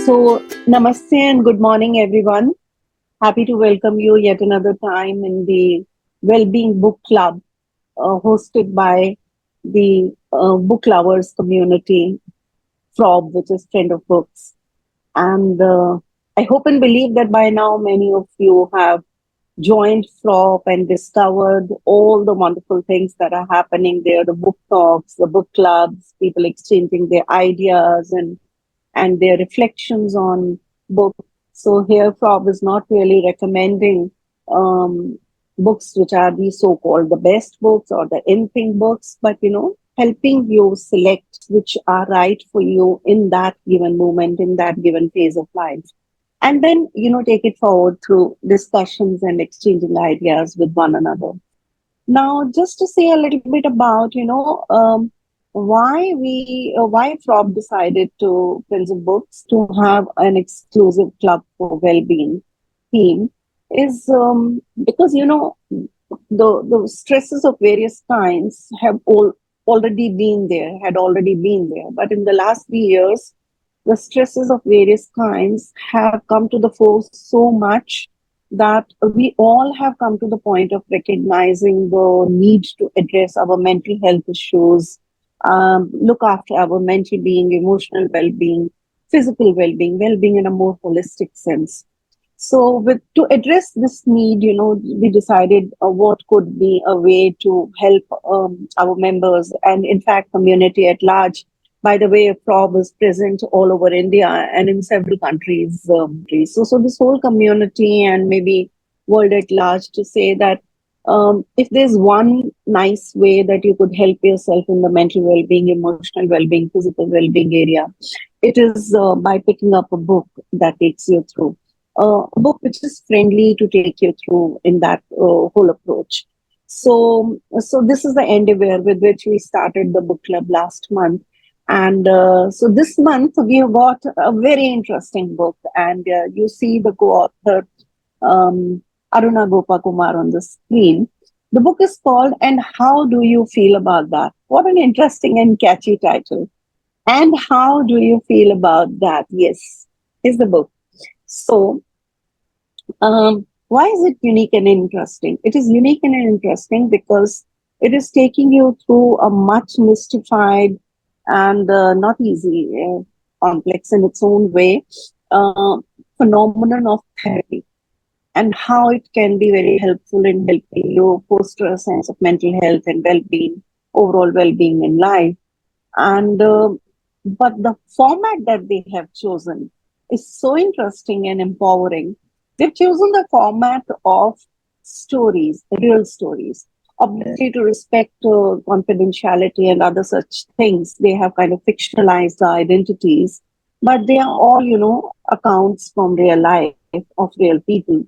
So, namaste and good morning, everyone. Happy to welcome you yet another time in the Wellbeing Book Club, hosted by the book lovers community, Frob, which is Friend of Books. And I hope and believe that by now many of you have joined Frob and discovered all the wonderful things that are happening there, the book talks, the book clubs, people exchanging their ideas and their reflections on books. So here Frob is not really recommending um, books which are the so-called the best books or the in-thing books, but helping you select which are right for you in that given moment, in that given phase of life. And then, take it forward through discussions and exchanging ideas with one another. Now, just to say a little bit about, why Frob decided to Friends of Books to have an exclusive club for well-being theme is because the stresses of various kinds have had already been there, but in the last 3 years, the stresses of various kinds have come to the fore so much that we all have come to the point of recognizing the need to address our mental health issues, look after our mental being, emotional well-being, physical well-being, well-being in a more holistic sense. So, to address this need, we decided what could be a way to help our members and, in fact, community at large. By the way, Frob is present all over India and in several countries. So this whole community and maybe world at large to say that if there's one nice way that you could help yourself in the mental well-being, emotional well-being, physical well-being area, it is by picking up a book that takes you through. A book which is friendly to take you through in that whole approach. So this is the endeavor with which we started the book club last month. And so this month we have got a very interesting book, and you see the co-author um, Aruna Gopakumar on the screen. The book is called "And How Do You Feel About That?" What an interesting and catchy title! And how do you feel about that? Yes, is the book. So, why is it unique and interesting? It is unique and interesting because it is taking you through a much mystified and not easy, complex in its own way, uh, phenomenon of therapy and how it can be very helpful in helping you foster a sense of mental health and well-being, overall well-being in life. And but the format that they have chosen is so interesting and empowering. They've chosen the format of stories, real stories. Obviously, to respect confidentiality and other such things, they have kind of fictionalized the identities, but they are all, accounts from real life of real people.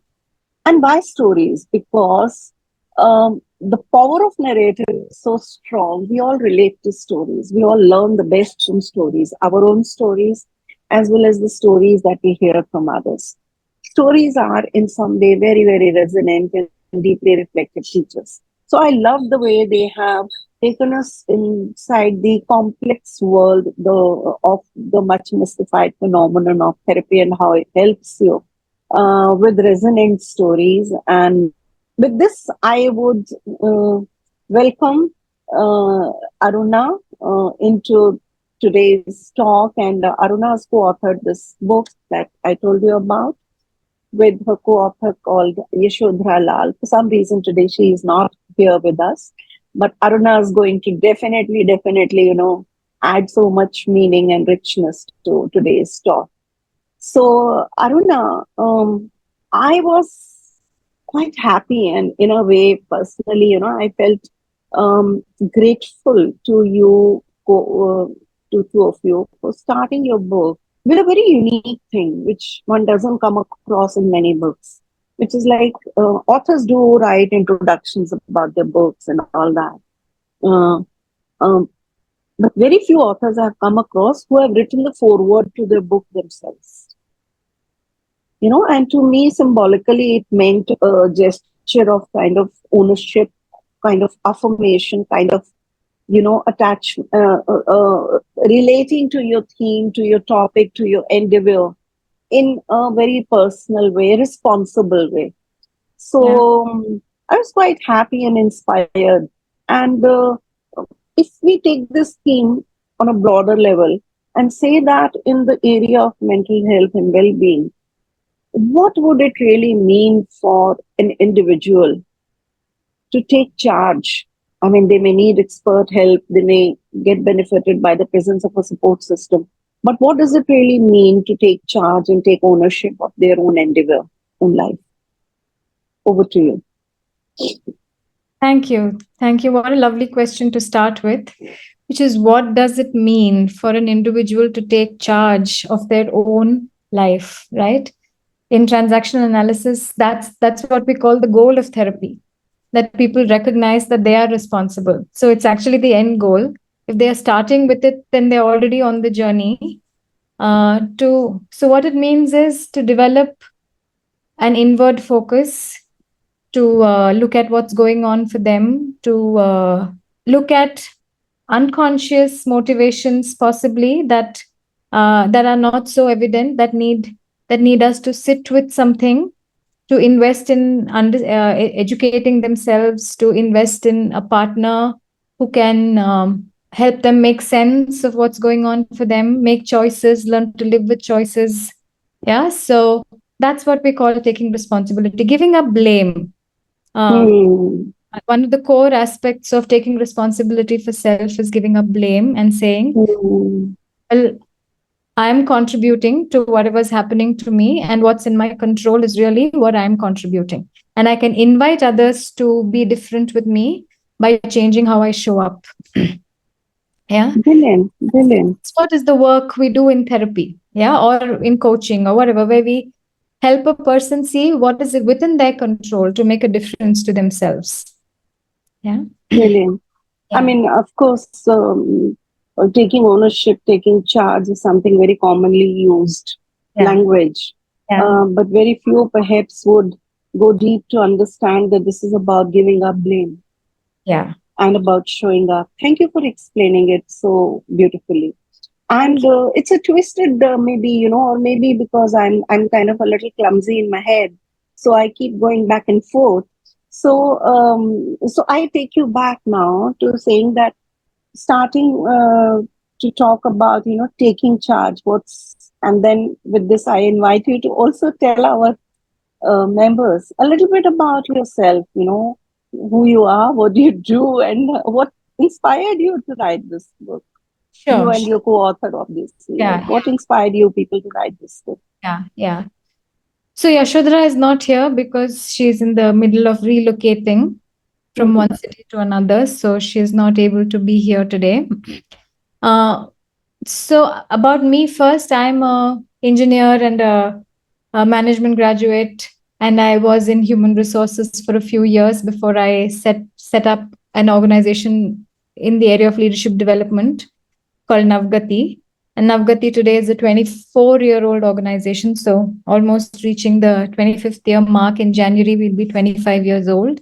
And why stories? Because the power of narrative is so strong. We all relate to stories. We all learn the best from stories, our own stories, as well as the stories that we hear from others. Stories are in some way very, very resonant and deeply reflective teachers. So I love the way they have taken us inside the complex world of the much mystified phenomenon of therapy and how it helps you with resonant stories. And with this, I would welcome Aruna into today's talk. And Aruna has co-authored this book that I told you about with her co-author called Yashodhara. For some reason today she is not here with us, but Aruna is going to definitely, add so much meaning and richness to today's talk. So, Aruna, I was quite happy, and in a way, personally, I felt grateful to you, to two of you, for starting your book with a very unique thing, which one doesn't come across in many books, which is like authors do write introductions about their books and all that. Uh, um, but very few authors I have come across who have written the foreword to their book themselves. And to me, symbolically, it meant a gesture of kind of ownership, kind of affirmation, kind of, attach, relating to your theme, to your topic, to your endeavor, in a very personal way, responsible way. Yeah. So I was quite happy and inspired. And if we take this theme on a broader level and say that in the area of mental health and well being, what would it really mean for an individual to take charge? I mean, they may need expert help, they may get benefited by the presence of a support system. But what does it really mean to take charge and take ownership of their own endeavor in life? Over to you. Thank you. Thank you. What a lovely question to start with, which is what does it mean for an individual to take charge of their own life, right? In transactional analysis, that's what we call the goal of therapy, that people recognize that they are responsible. So it's actually the end goal. If they are starting with it, then they're already on the journey. To so what it means is to develop an inward focus, to look at what's going on for them, to look at unconscious motivations possibly that are not so evident, that need us to sit with something, to invest in educating themselves, to invest in a partner who can help them make sense of what's going on for them, make choices, learn to live with choices. Yeah, so that's what we call taking responsibility, giving up blame. Hmm. One of the core aspects of taking responsibility for self is giving up blame and saying, Hmm. well, I'm contributing to whatever's happening to me, and what's in my control is really what I'm contributing. And I can invite others to be different with me by changing how I show up. Yeah. Brilliant, brilliant, So what is the work we do in therapy? Yeah. Or in coaching or whatever, where we help a person see what is it within their control to make a difference to themselves. Yeah. brilliant. I Yeah. mean, of course, taking ownership, taking charge is something very commonly used Yeah. language, Yeah. but very few perhaps would go deep to understand that this is about giving up blame Yeah. and about showing up. Thank you for explaining it so beautifully. Thank And you. it's a twisted, maybe, or maybe because I'm kind of a little clumsy in my head, so I keep going back and forth. So I take you back now to saying that starting to talk about taking charge. What's and then with this, I invite you to also tell our members a little bit about yourself. Who you are, what do you do, and what inspired you to write this book. You Sure. and your co-author, obviously. Like, Yeah. what inspired you people to write this book? Yeah. Yeah. So Yashodhara is not here because she's in the middle of relocating from Mhm. one city to another, so she is not able to be here today. Uh, so about me first, I'm a engineer and a management graduate, and I was in human resources for a few years before I set up an organization in the area of leadership development called Navgati. And Navgati today is a 24-year-old organization, so almost reaching the 25th year mark. In January, we'll be 25 years old.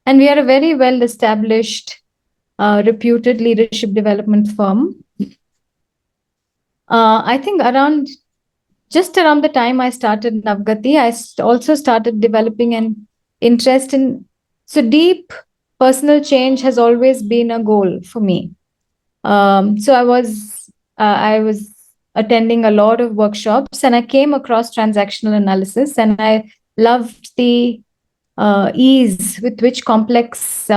And we are a very well established, reputed leadership development firm. I think just around the time I started Navgati, I also started developing an interest in. So, deep personal change has always been a goal for me. So I was attending a lot of workshops, and I came across transactional analysis, and I loved the ease with which complex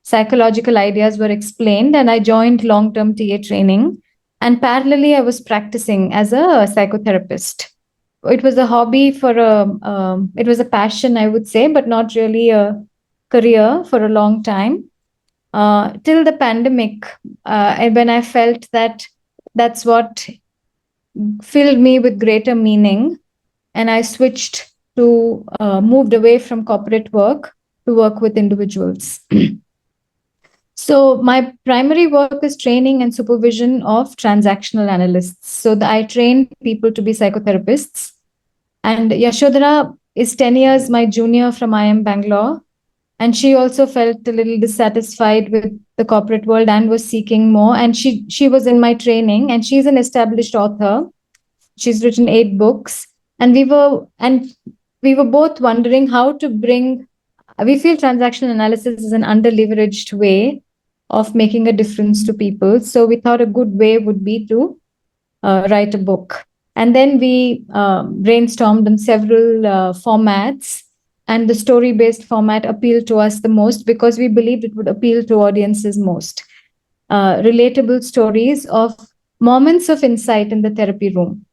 psychological ideas were explained. And I joined long term TA training. And parallelly, I was practicing as a psychotherapist. It was a hobby it was a passion, I would say, but not really a career for a long time till the pandemic, and when I felt that that's what filled me with greater meaning, and I switched to moved away from corporate work to work with individuals. So my primary work is training and supervision of transactional analysts. So I train people to be psychotherapists. And Yashodhara is 10 years my junior from IIM Bangalore. And she also felt a little dissatisfied with the corporate world and was seeking more. And she was in my training, and she's an established author. She's written 8 books, and we were both wondering how to bring. We feel transactional analysis is an underleveraged way of making a difference to people. So we thought a good way would be to write a book. And then we brainstormed on several formats, and the story based format appealed to us the most because we believed it would appeal to audiences most. Relatable stories of moments of insight in the therapy room.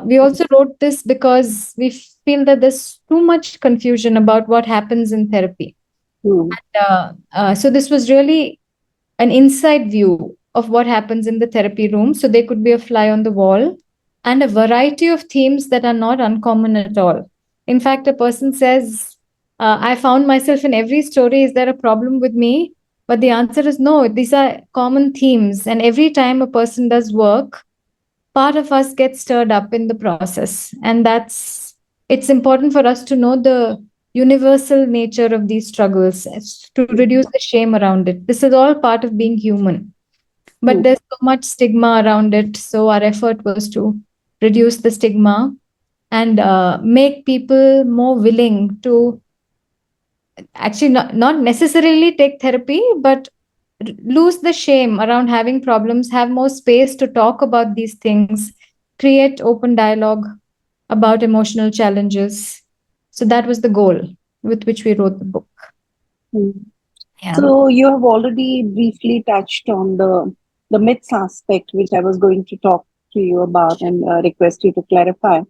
We also wrote this because we feel that there's too much confusion about what happens in therapy. Hmm. So this was really an inside view of what happens in the therapy room. So they could be a fly on the wall and a variety of themes that are not uncommon at all. In fact, a person says, I found myself in every story. Is there a problem with me? But the answer is no, these are common themes. And every time a person does work, part of us gets stirred up in the process. And it's important for us to know the universal nature of these struggles to reduce the shame around it. This is all part of being human, but Hmm. there's so much stigma around it. So our effort was to reduce the stigma and make people more willing to actually not necessarily take therapy, but lose the shame around having problems, have more space to talk about these things, create open dialogue about emotional challenges. So that was the goal with which we wrote the book. Hmm. Yeah. So you have already briefly touched on the myths aspect, which I was going to talk to you about and request you to clarify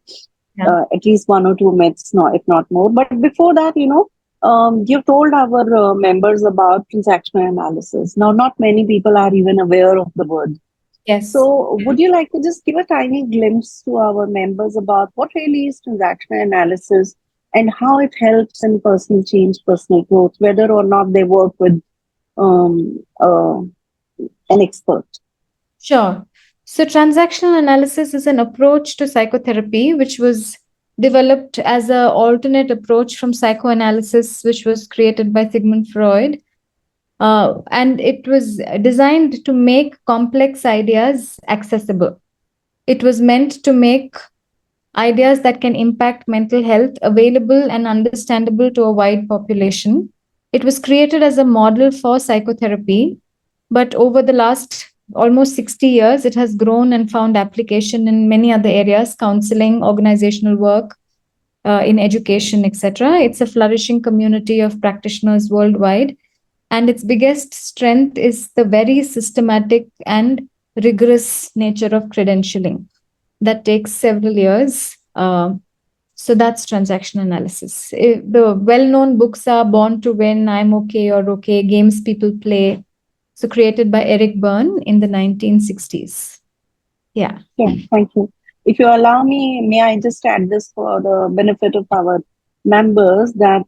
Yeah. at least one or two myths, if not more. But before that, you've told our members about transactional analysis. Now, not many people are even aware of the word. Yes. So, would you like to just give a tiny glimpse to our members about what really is transactional analysis and how it helps in personal change, personal growth, whether or not they work with um, uh, an expert? Sure. So, transactional analysis is an approach to psychotherapy which was developed as an alternate approach from psychoanalysis, which was created by Sigmund Freud. And it was designed to make complex ideas accessible. It was meant to make ideas that can impact mental health available and understandable to a wide population. It was created as a model for psychotherapy, but over the last almost 60 years, it has grown and found application in many other areas: counseling, organizational work, in education, etc. It's a flourishing community of practitioners worldwide. And its biggest strength is the very systematic and rigorous nature of credentialing that takes several years. So that's transaction analysis. The well known books are Born to Win, I'm Okay or Okay, Games People Play. So created by Eric Berne in the 1960s. Yeah. Yeah, thank you. If you allow me, may I just add this for the benefit of our members that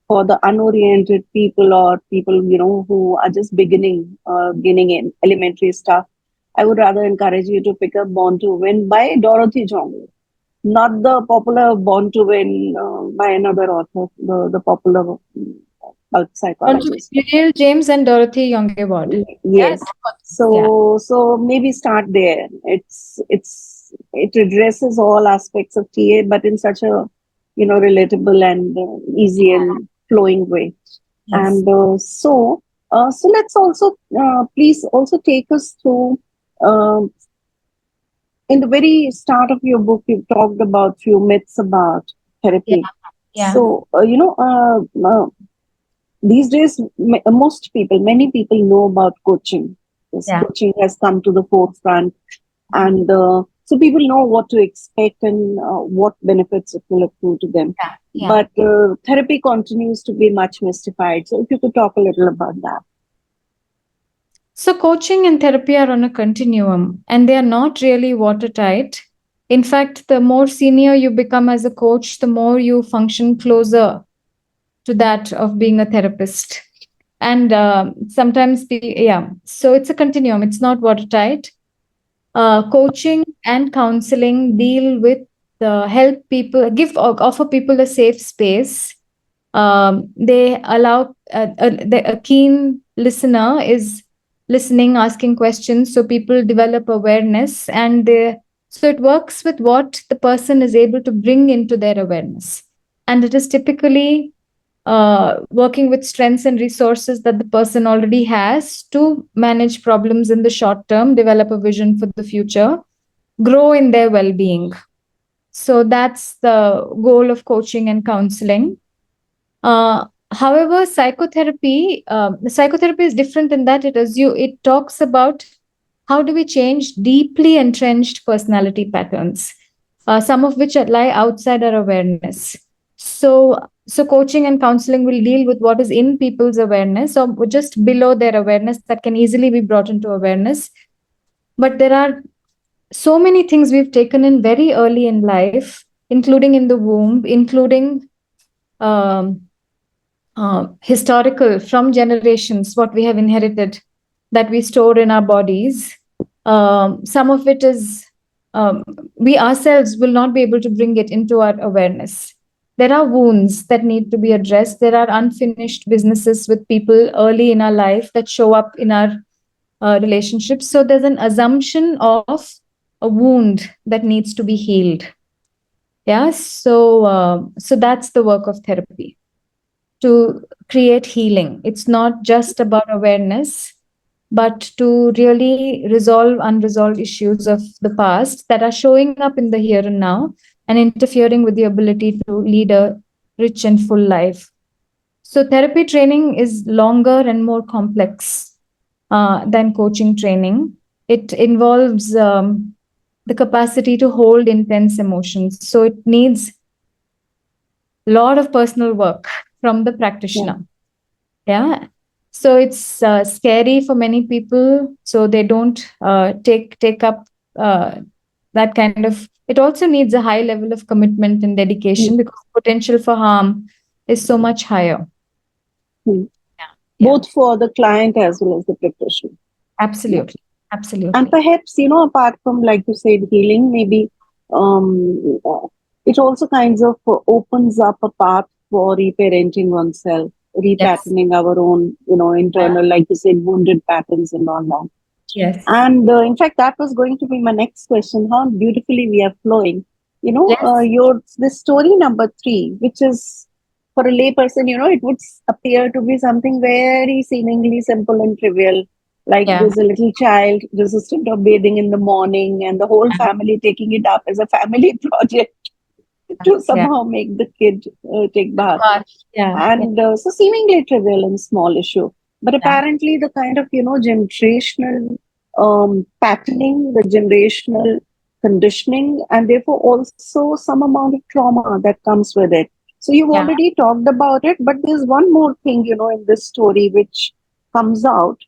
for the unoriented people or people who are just beginning in elementary stuff, I would rather encourage you to pick up Born to Win by Dorothy Jongler, not the popular Born to Win by another author, the popular psychologist. Gabriel James and Dorothy Youngeward. Yes. Yes. Yeah. So maybe start there. It addresses all aspects of TA, but in such a relatable and easy and flowing way. Yes. And so let's also please also take us through. Uh, in the very start of your book, you talked about few myths about Yeah. therapy. Yeah. So these days, many people know about coaching. Yes, Yeah. coaching has come to the forefront, and so people know what to expect and what benefits it will accrue to them. Yeah. Yeah. But therapy continues to be much mystified. So, if you could talk a little about that. So, coaching and therapy are on a continuum and they are not really watertight. In fact, the more senior you become as a coach, the more you function closer to that of being a therapist. And sometimes, yeah, so it's a continuum, it's not watertight. Coaching and counseling deal with help people, offer people a safe space. They allow a keen listener is listening, asking questions, so people develop awareness, and they So it works with what the person is able to bring into their awareness. And it is typically working with strengths and resources that the person already has to manage problems in the short term, develop a vision for the future, grow in their well being. So that's the goal of coaching and counseling. However, psychotherapy is different in that it talks about how do we change deeply entrenched personality patterns, some of which lie outside our awareness. So coaching and counseling will deal with what is in people's awareness or just below their awareness that can easily be brought into awareness. But there are so many things we've taken in very early in life, including in the womb, including um, historical from generations, what we have inherited that we store in our bodies. Some of it is we ourselves will not be able to bring it into our awareness. There are wounds that need to be addressed. There are unfinished businesses with people early in our life that show up in our relationships. So there's an assumption of a wound that needs to be healed. Yeah. So that's the work of therapy, to create healing. It's not just about awareness, but to really resolve unresolved issues of the past that are showing up in the here and now and interfering with the ability to lead a rich and full life. So, therapy training is longer and more complex than coaching training. It involves the capacity to hold intense emotions. So, it needs a lot of personal work from the Yeah. practitioner. Yeah. So it's scary for many people, so they don't take up uh, that kind of. It also needs a high level of commitment and dedication Mm, because potential for harm is so much higher. mm. Yeah, yeah, Both for the client as well as the practitioner. Yeah. absolutely, And absolutely. perhaps, apart from, like you said, healing, maybe it also kinds of opens up a path for reparenting oneself, Yes. repatterning our own, Yeah. internal, like you said, wounded patterns and all that. Yes. And in fact, that was going to be my next question. How beautifully we are flowing. Yes. Your this story number three, which is for a layperson, it would appear to be something very seemingly simple and trivial. Like Yeah. there's a little child resistant of bathing in the morning, and the whole family taking it up as a family project to Yeah. somehow make the kid take bath. Yeah. Yeah. Yeah. And so seemingly trivial and small issue, but Yeah. apparently the kind of generational patterning, the generational conditioning, and therefore also some amount of trauma that comes with it. So you've Yeah. already talked about it, but there's one more thing in this story which comes out,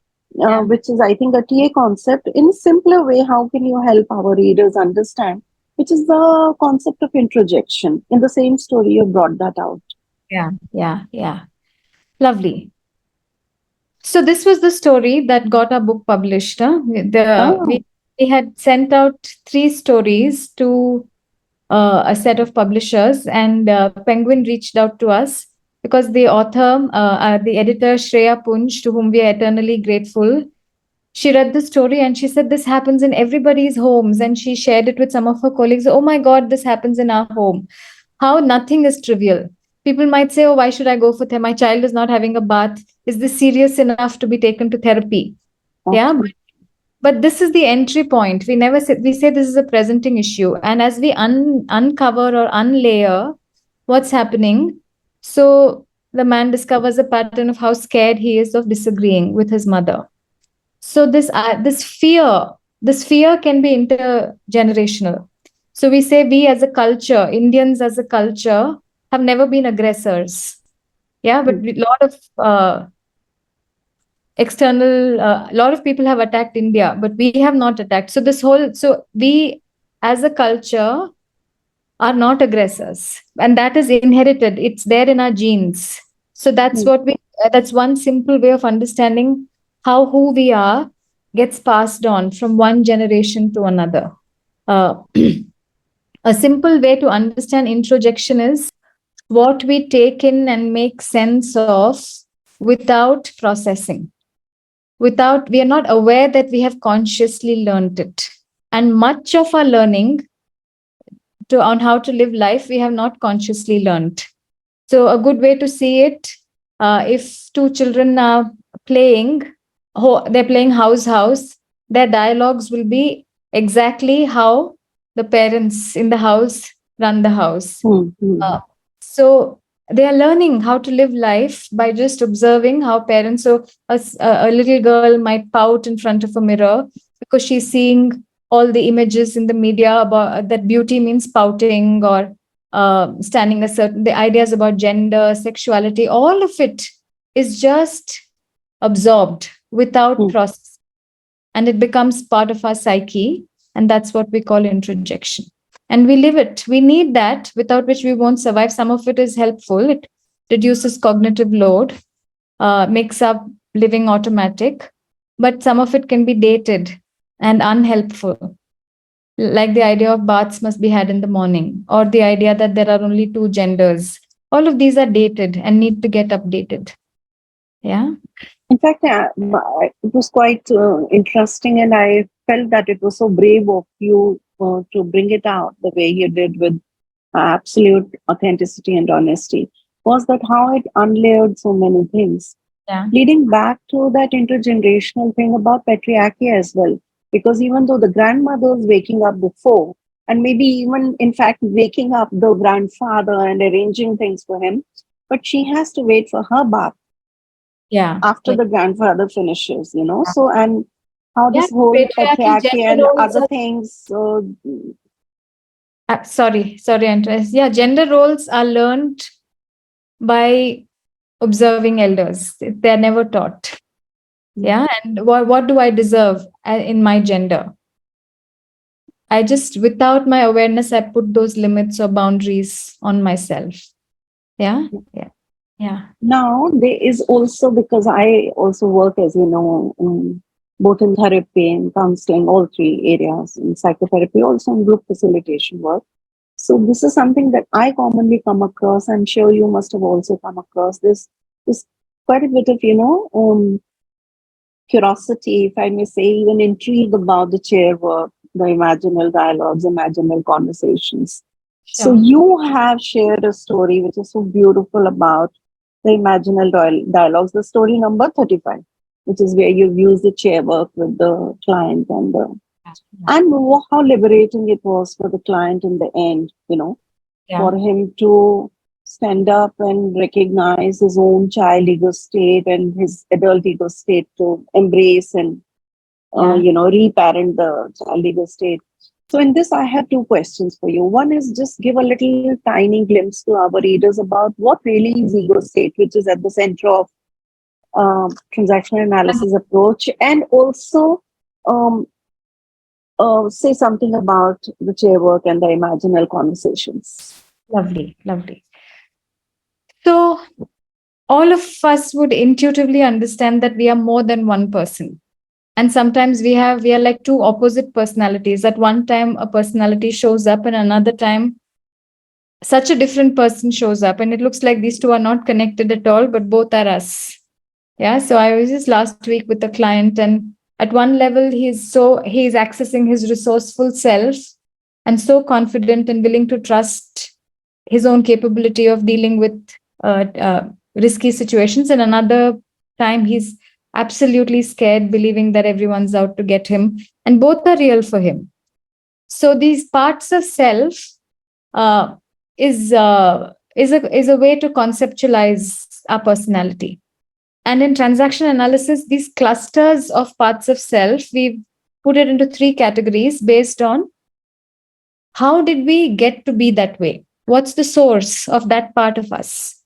Yeah. which is, I think, a TA concept in a simpler way. How can you help our readers understand, which is the concept of introjection? In the same story you brought that out. Yeah. Yeah. Yeah. Lovely. So this was the story that got our book published. Huh? Oh. We had sent out three stories to a set of publishers, and Penguin reached out to us because the author, the editor Shreya Punj, to whom we are eternally grateful, she read the story and she said this happens in everybody's homes, and she shared it with some of her colleagues. Oh my God, this happens in our home. How nothing is trivial. People might say, oh, why should I go for therapy? My child is not having a bath. Is this serious enough to be taken to therapy? Yeah, Okay. but this is the entry point. We never say, we say this is a presenting issue, and as we uncover or unlayer what's happening, so the man discovers a pattern of how scared he is of disagreeing with his mother. So this fear can be intergenerational. So we say we as a culture, Indians as a culture, have never been aggressors. Yeah, but Mm, a lot of external a lot of people have attacked India, but we have not attacked. So we as a culture are not aggressors, and that is inherited. It's there in our genes. So that's mm, what we that's one simple way of understanding how who we are gets passed on from one generation to another. uh, a simple way to understand introjection is what we take in and make sense of without processing, without we are not aware that we have consciously learned it. And much of our learning on how to live life, we have not consciously learned. So, a good way to see it, if two children are playing, they're playing house, their dialogues will be exactly how the parents in the house run the house. Hmm, hmm, So they are learning how to live life by just observing how parents. So a little girl might pout in front of a mirror because she's seeing all the images in the media about that beauty means pouting, or standing a certain, the ideas about gender, sexuality, all of it is just absorbed without hmm. process, and it becomes part of our psyche, and that's what we call introjection. And we live it. We need that, without which we won't survive. Some of it is helpful. It reduces cognitive load, makes up living automatic, but some of it can be dated and unhelpful, like the idea of baths must be had in the morning, or the idea that there are only two genders. All of these are dated and need to get updated. Yeah. In fact, it was quite interesting, and I felt that it was so brave of you to bring it out the way you did, with absolute authenticity and honesty. Was that how it unlayered so many things, Yeah. leading back to that intergenerational thing about patriarchy as well? Because even though the grandmother is waking up before, and maybe even in fact waking up the grandfather and arranging things for him, but she has to wait for her bath Yeah. after Yeah. the grandfather finishes, So, and how Yeah. this whole Patriarchy, patriarchy gender and roles other are. things. Sorry, Andres. Yeah, gender roles are learned by observing elders. They're never taught. Yeah, and what do I deserve in my gender? I just, without my awareness, I put those limits or boundaries on myself. Yeah, yeah, yeah, Now, there is also, because I also work, as you know, both in therapy and counseling, all three areas, in psychotherapy, also in group facilitation work. So this is something that I commonly come across. I'm sure you must have also come across this quite a bit of, curiosity, if I may say, even intrigue about the chair work, the imaginal dialogues, imaginal conversations. So sure. you have shared a story which is so beautiful about the imaginal dialogues, the story number 35, which is where you've used the chair work with the client, and how liberating it was for the client in the end, Yeah, for him to stand up and recognize his own child ego state and his adult ego state, to embrace and yeah, reparent the child ego state. So in this, I have two questions for you. One is, just give a little tiny glimpse to our readers about what really is ego state, which is at the center of transactional analysis approach, and also um, say something about the chair work and the imaginal conversations. lovely, lovely. So, all of us would intuitively understand that we are more than one person. And sometimes we are like two opposite personalities. At one time, a personality shows up, and another time, such a different person shows up, and it looks like these two are not connected at all, but both are us. Yeah. So I was just last week with a client, and at one level, he's accessing his resourceful self and so confident and willing to trust his own capability of dealing with risky situations. And another time, he's absolutely scared, believing that everyone's out to get him. And both are real for him. So these parts of self uh, is a way to conceptualize our personality. And in transaction analysis, these clusters of parts of self, we've put it into three categories based on how did we get to be that way? What's the source of that part of us?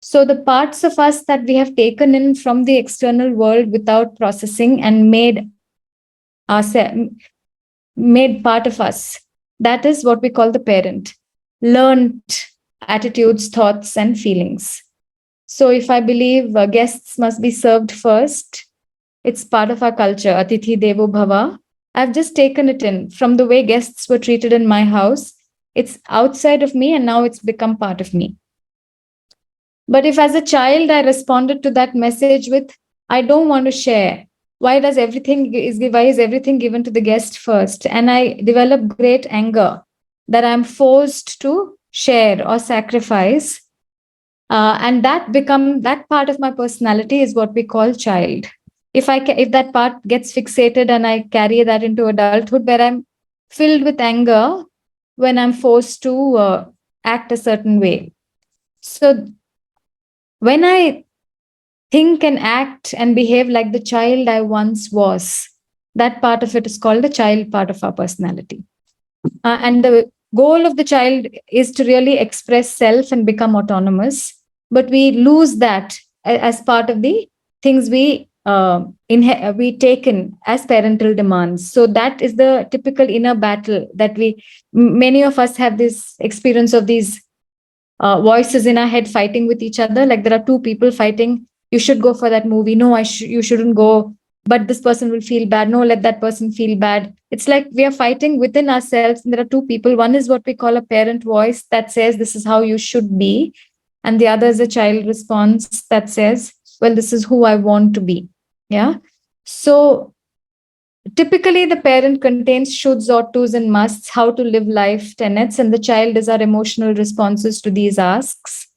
So the parts of us that we have taken in from the external world without processing and ourselves made part of us, that is what we call the parent. Learned attitudes, thoughts, and feelings. So if I believe guests must be served first, it's part of our culture, Atithi Devo Bhava. I've just taken it in from the way guests were treated in my house. It's outside of me, and now it's become part of me. But if as a child I responded to that message with, I don't want to share, why is everything given to the guest first? And I develop great anger that I'm forced to share or sacrifice. And that part of my personality is what we call child. If that part gets fixated and I carry that into adulthood, where I'm filled with anger when I'm forced to act a certain way. So when I think and act and behave like the child I once was, that part of it is called the child part of our personality. And the goal of the child is to really express self and become autonomous. But we lose that as part of the things we take in as parental demands. So that is the typical inner battle that many of us have this experience of these voices in our head fighting with each other. Like there are two people fighting. You should go for that movie. No, you shouldn't go. But this person will feel bad. No, let that person feel bad. It's like we are fighting within ourselves. And there are two people. One is what we call a parent voice that says this is how you should be. And the other is a child response that says, well, this is who I want to be. Yeah. So typically, the parent contains shoulds, ought tos, and musts, how to live life tenets, and the child is our emotional responses to these asks.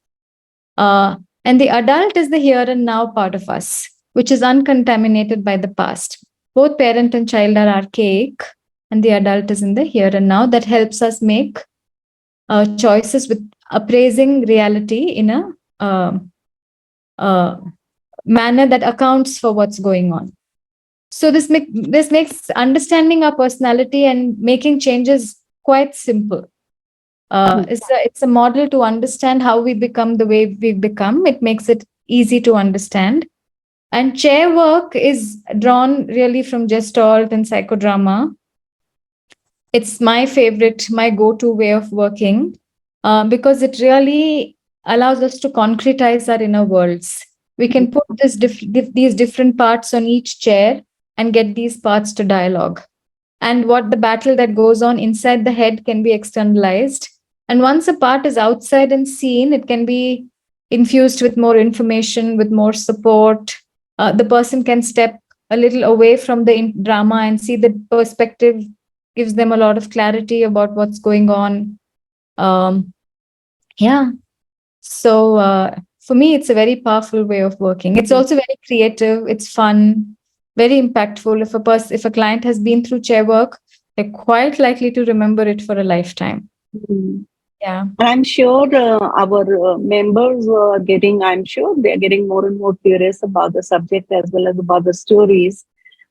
And the adult is the here and now part of us, which is uncontaminated by the past. Both parent and child are archaic, and the adult is in the here and now that helps us make choices with appraising reality in a uh, uh, manner that accounts for what's going on. So this makes understanding our personality and making changes quite simple. It's a model to understand how we become the way we become. It makes it easy to understand. And chair work is drawn really from Gestalt and psychodrama. It's my favorite, my go-to way of working because it really allows us to concretize our inner worlds. We can put these different parts on each chair and get these parts to dialogue. And what the battle that goes on inside the head can be externalized. And once a part is outside and seen, it can be infused with more information, with more support. The person can step a little away from the drama and see the perspective, gives them a lot of clarity about what's going on. Um, yeah. So for me, it's a very powerful way of working. It's also very creative. It's fun, very impactful. If a client has been through chair work, they're quite likely to remember it for a lifetime. Mm. Yeah. And I'm sure our members are I'm sure they're getting more and more curious about the subject as well as about the stories.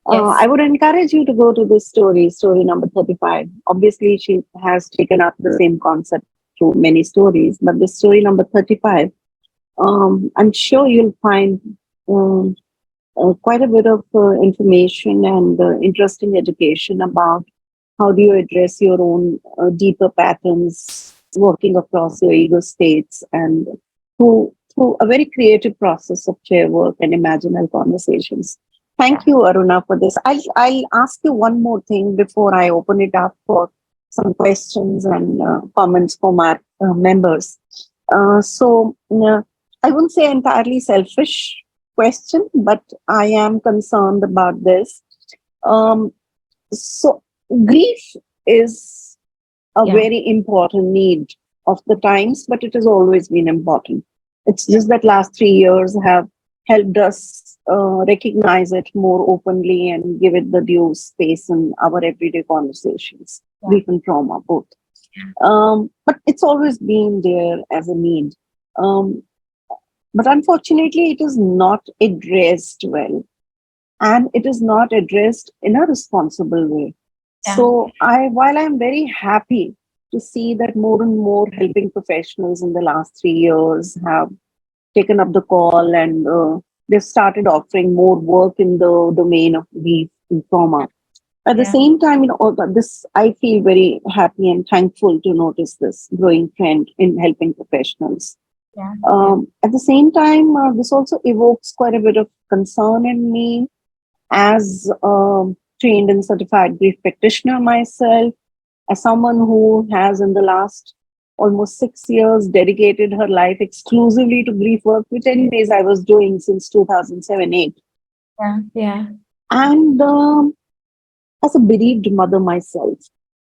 Yes. I would encourage you to go to this story number 35. Obviously, she has taken up the same concept through many stories, but the story number 35, I'm sure you'll find um, quite a bit of information and interesting education about how do you address your own deeper patterns working across your ego states and through a very creative process of chair work and imaginal conversations. Thank you, Aruna, for this. I'll ask you one more thing before I open it up for some questions and comments from our members. I wouldn't say entirely selfish question, but I am concerned about this. Um, so, grief is a very important need of the times, but it has always been important. It's just that last 3 years have helped us recognize it more openly and give it the due space in our everyday conversations, grief and trauma both. But it's always been there as a need. Um, but unfortunately, it is not addressed well, and it is not addressed in a responsible way. So, while I'm very happy to see that more and more helping professionals in the last 3 years have taken up the call and they've started offering more work in the domain of grief and trauma. At the same time, this I feel very happy and thankful to notice this growing trend in helping professionals. At the same time, this also evokes quite a bit of concern in me as a trained and certified grief practitioner myself, as someone who has in the last almost 6 years dedicated her life exclusively to grief work, which anyways I was doing since 2007-8. Yeah. And as a bereaved mother myself,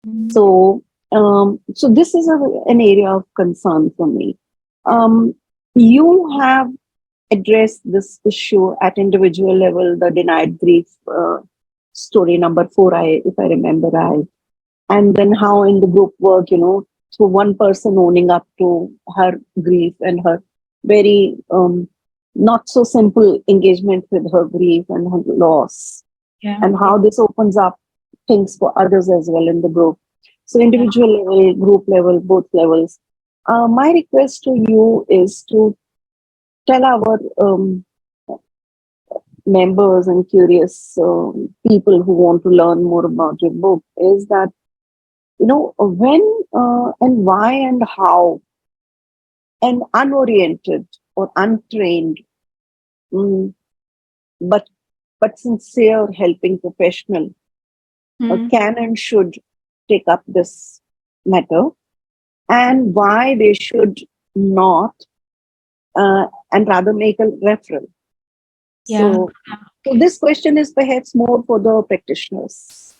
Mm. so so this is an area of concern for me. Um, you have addressed this issue at individual level, the denied grief story number 4, if I remember right, and then how in the group work, so one person owning up to her grief and her very not so simple engagement with her grief and her loss, Yeah. and how this opens up things for others as well in the group. So Yeah. individual level, group level, both levels. My request to you is to tell our members and curious people who want to learn more about your book is that, when and why and how an unoriented or untrained, mm, but sincere helping professional Mm. can and should take up this matter, and why they should not, and rather make a referral. Yeah. So this question is perhaps more for the practitioners.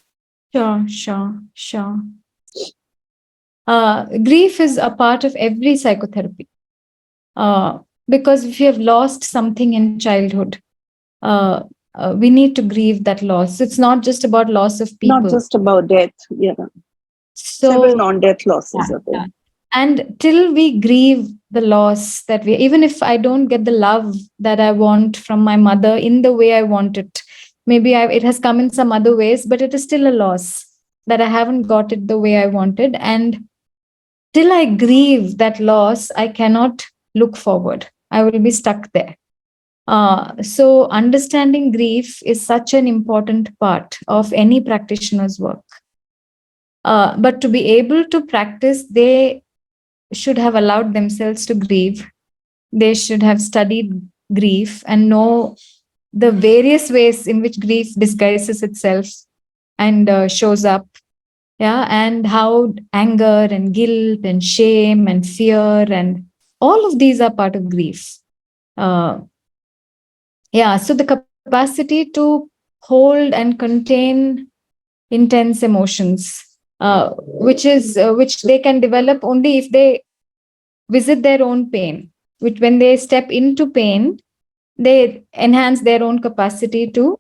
Sure, sure, sure. Grief is a part of every psychotherapy. Uh, because if you have lost something in childhood, uh, we need to grieve that loss. It's not just about loss of Not people. just about death, several So, non-death yeah, losses are there. yeah. And till we grieve the loss that we, even if I don't get the love that I want from my mother in the way I want it, maybe it has come in some other ways, but it is still a loss that I haven't got it the way I wanted. And till I grieve that loss, I cannot look forward. I will be stuck there. So, understanding grief is such an important part of any practitioner's work. But to be able to practice, they should have allowed themselves to grieve. They should have studied grief and know the various ways in which grief disguises itself and shows up. Yeah, and how anger and guilt and shame and fear and all of these are part of grief. Uh, yeah, so the capacity to hold and contain intense emotions, which they can develop only if they visit their own pain. Which when they step into pain, they enhance their own capacity to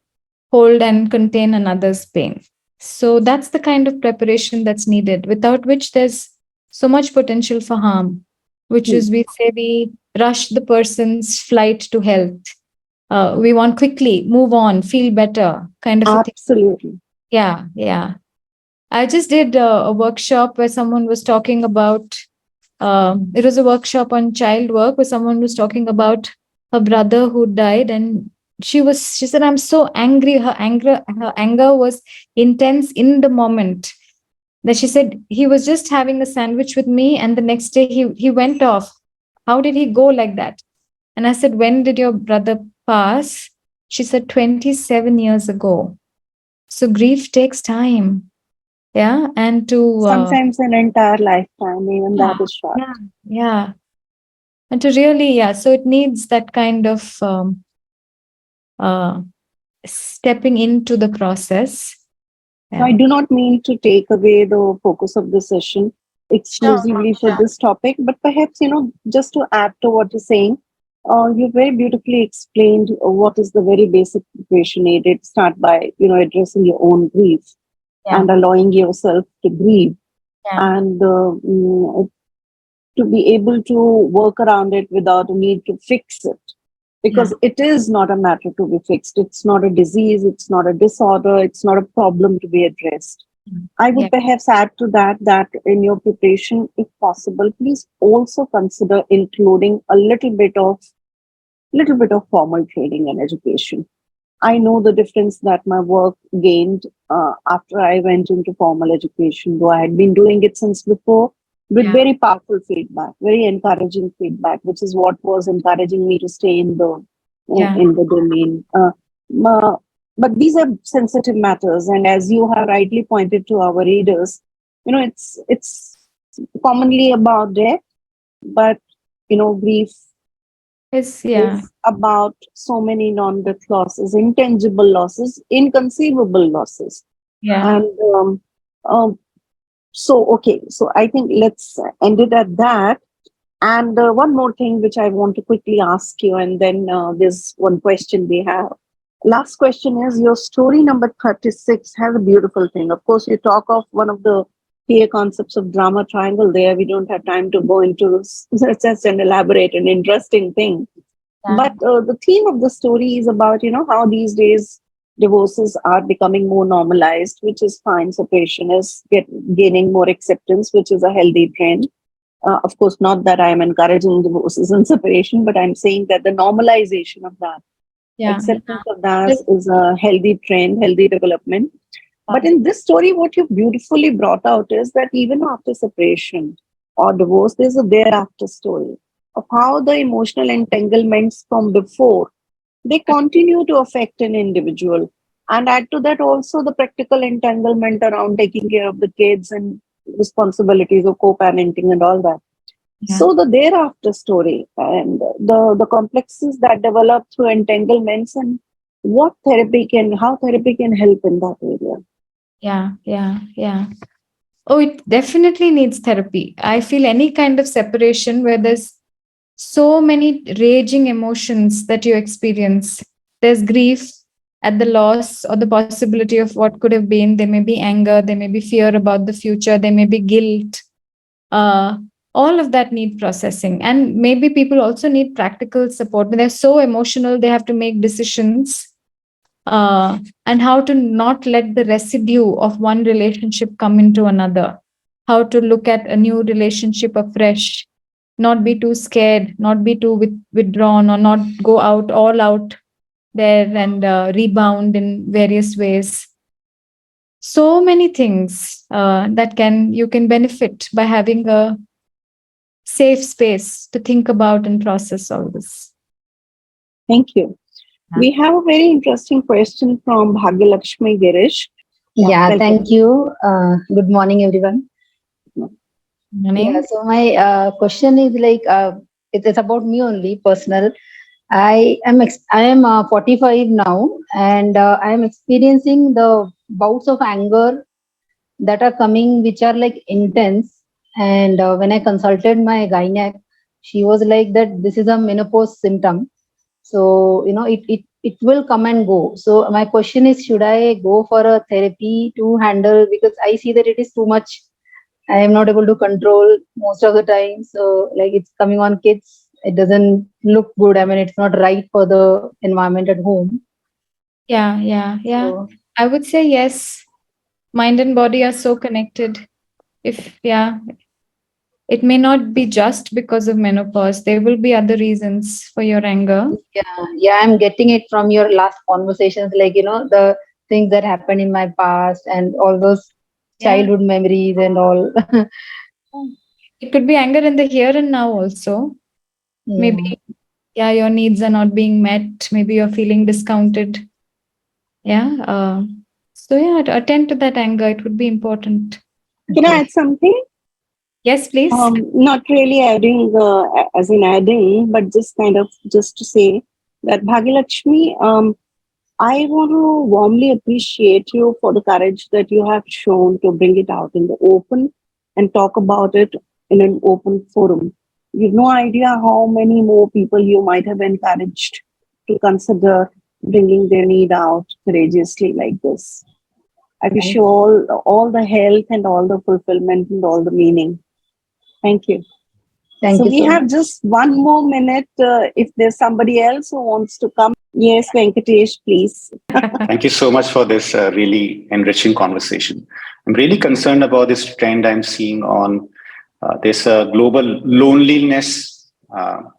hold and contain another's pain. So that's the kind of preparation that's needed, without which there's so much potential for harm, which Hmm. is we say we rush the person's flight to health. We want quickly move on, feel better, kind of a thing. Absolutely. Yeah, yeah. I just did a workshop where someone was talking about. It was a workshop on child work where someone was talking about her brother who died, and she said, "I'm so angry." Her anger was intense in the moment. That she said he was just having a sandwich with me, and the next day he went off. How did he go like that? And I said, "When did your brother pass?" She said, 27 years ago. So grief takes time. Yeah. And to, Sometimes an entire lifetime, even yeah, that is short. yeah, yeah. And to really, yeah. So it needs that kind of uh, stepping into the process. So I Yeah. do not mean to take away the focus of the session Sure. exclusively for this topic, but perhaps, just to add to what you're saying, you very beautifully explained what is the very basic preparation needed. Start by, addressing your own grief Yeah. and allowing yourself to grieve, Yeah. and to be able to work around it without a need to fix it, Yeah. because it is not a matter to be fixed. It's not a disease, it's not a disorder, it's not a problem to be addressed. I Yeah. would perhaps add to that in your preparation, if possible, please also consider including a little bit of formal training and education. I know the difference that my work gained after I went into formal education, though I had been doing it since before, with Yeah. very powerful feedback, very encouraging feedback, which is what was encouraging me to stay in the Yeah. domain. Ma- but these are sensitive matters, and as you have rightly pointed to our readers, it's commonly about death, but grief It's yeah, is about so many non-death losses, intangible losses, inconceivable losses. yeah, And um, so, okay, so I think let's end it at that. And one more thing which I want to quickly ask you, and then there's one question we have. Last question is your story number 36 has a beautiful thing. Of course, you talk of one of the clear concepts of drama triangle there. We don't have time to go into such an elaborate and interesting thing. yeah, But the theme of the story is about, how these days divorces are becoming more normalized, which is fine. Separation is gaining more acceptance, which is a healthy trend. Of course, not that I am encouraging divorces and separation, but I'm saying that the normalization of that, yeah, acceptance of that yeah. is a healthy trend, healthy development. But in this story, what you beautifully brought out is that even after separation or divorce, there's a thereafter story of how the emotional entanglements from before they continue to affect an individual. And add to that also the practical entanglement around taking care of the kids and responsibilities of co-parenting and all that. Yeah. So the thereafter story and the complexes that develop through entanglements and how therapy can help in that area. Yeah, yeah, yeah. Oh, it definitely needs therapy. I feel any kind of separation where there's so many raging emotions that you experience. There's grief at the loss or the possibility of what could have been. There may be anger, there may be fear about the future, there may be guilt. Uh, all of that need processing. And maybe people also need practical support. When they're so emotional, they have to make decisions, and how to not let the residue of one relationship come into another, how to look at a new relationship afresh, not be too scared, not be too withdrawn, or not go out all out there and rebound in various ways. So many things that can you can benefit by having a safe space to think about and process all this. Thank you. Yeah. We have a very interesting question from Bhagyalakshmi Girish. Yeah, Welcome. thank you. Good morning, everyone. Yeah, Morning. so my question is like it is about me only, personal. I am 45 now, and I am experiencing the bouts of anger that are coming, which are like intense. And when I consulted my gynec, she was like that this is a menopause symptom. So it will come and go. So my question is, should I go for a therapy to handle, because I see that it is too much. I am not able to control most of the time. So like it's coming on kids. It doesn't look good. I mean, it's not right for the environment at home. Yeah, yeah, yeah. So I would say yes. Mind and body are so connected. If, yeah, it may not be just because of menopause, there will be other reasons for your anger. yeah, I'm getting it from your last conversations, like the things that happened in my past and all those Yeah. childhood memories and all. It could be anger in the here and now also. Yeah. Maybe, yeah, your needs are not being met. Maybe you're feeling discounted. Yeah. So, yeah, to attend to that anger, it would be important. Can I Okay. add something? Yes, please. Not really adding, as in adding, but just to say that Bhagyalakshmi, I want to warmly appreciate you for the courage that you have shown to bring it out in the open and talk about it in an open forum. You've no idea how many more people you might have encouraged to consider bringing their need out courageously like this. I wish Thank, you all the health and all the fulfillment and all the meaning. Thank you. thank So you we so much. have just one more minute. If there's somebody else who wants to come, yes, Venkatesh, please. Thank you so much for this really enriching conversation. I'm really concerned about this trend I'm seeing on this global loneliness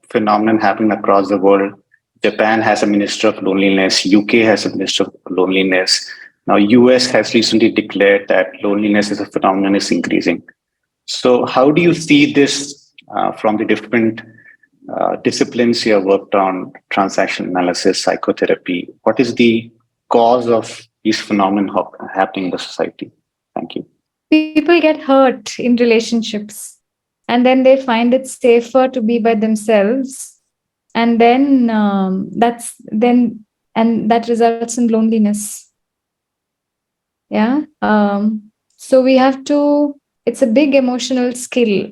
phenomenon happening across the world. Japan has a minister of loneliness. UK has a minister of loneliness. Now, US has recently declared that loneliness as a phenomenon is increasing. So, how do you see this from the different disciplines you have worked on, transaction analysis, psychotherapy? What is the cause of these phenomena happening in the society? Thank you. People get hurt in relationships, and then they find it safer to be by themselves and then that results in loneliness. Yeah. So we have to, it's a big emotional skill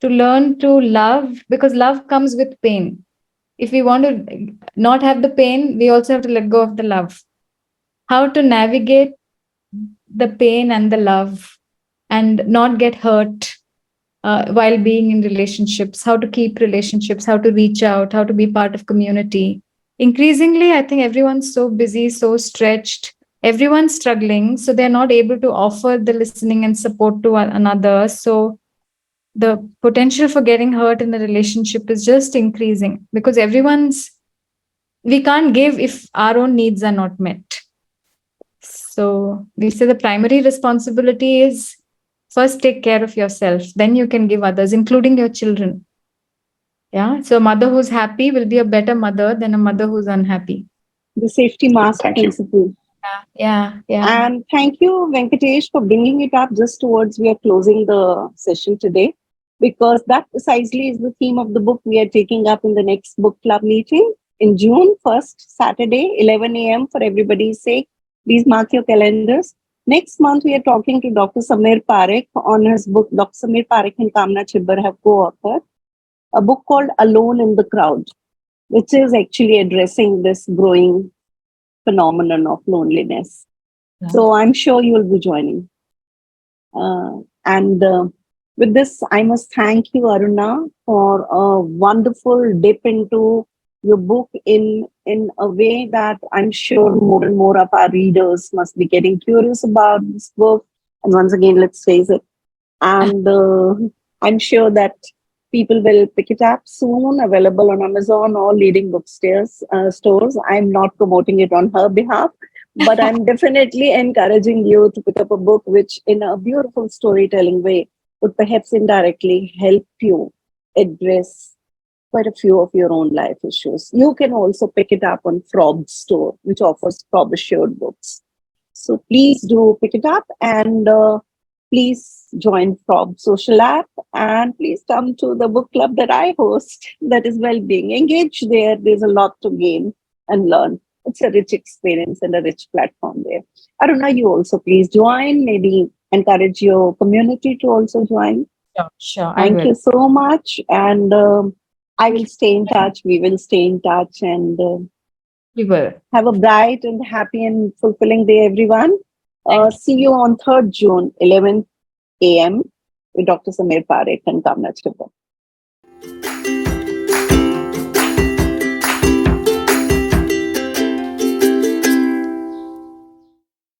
to learn to love, because love comes with pain. If we want to not have the pain, we also have to let go of the love. How to navigate the pain and the love and not get hurt while being in relationships, how to keep relationships, how to reach out, how to be part of community. Increasingly, I think everyone's so busy, so stretched, everyone's struggling, so they're not able to offer the listening and support to one another. So the potential for getting hurt in a relationship is just increasing, because we can't give if our own needs are not met. So we say the primary responsibility is first take care of yourself, then you can give others, including your children. Yeah. So a mother who's happy will be a better mother than a mother who's unhappy. The safety mask Thank you. principle. Yeah. And thank you, Venkatesh, for bringing it up just towards we are closing the session today, because that precisely is the theme of the book we are taking up in the next book club meeting in June 1st, Saturday, 11 a.m. for everybody's sake. Please mark your calendars. Next month, we are talking to Dr. Samir Parekh on his book. Dr. Samir Parekh and Kamna Chibbar have co-authored a book called Alone in the Crowd, which is actually addressing this growing phenomenon of loneliness. Yeah. So I'm sure you will be joining. And with this, I must thank you, Aruna, for a wonderful dip into your book in a way that I'm sure more and more of our readers must be getting curious about this book. And once again, let's face it. And I'm sure that people will pick it up soon, available on Amazon or leading bookstores. I'm not promoting it on her behalf, but I'm definitely encouraging you to pick up a book which, in a beautiful storytelling way, would perhaps indirectly help you address quite a few of your own life issues. You can also pick it up on Frob store, which offers Frob assured books. So please do pick it up, and please join Frob social app, and please come to the book club that I host, that is Wellbeing. Engage there. There's a lot to gain and learn. It's a rich experience and a rich platform there. Aruna, you also please join. Maybe encourage your community to also join. Sure. Thank you so much. And I will stay in touch. We will stay in touch, and We will. have a bright and happy and fulfilling day, everyone. See you on 3rd June, 11 a.m. with Dr. Samir Parekh and Kamna Chibbar.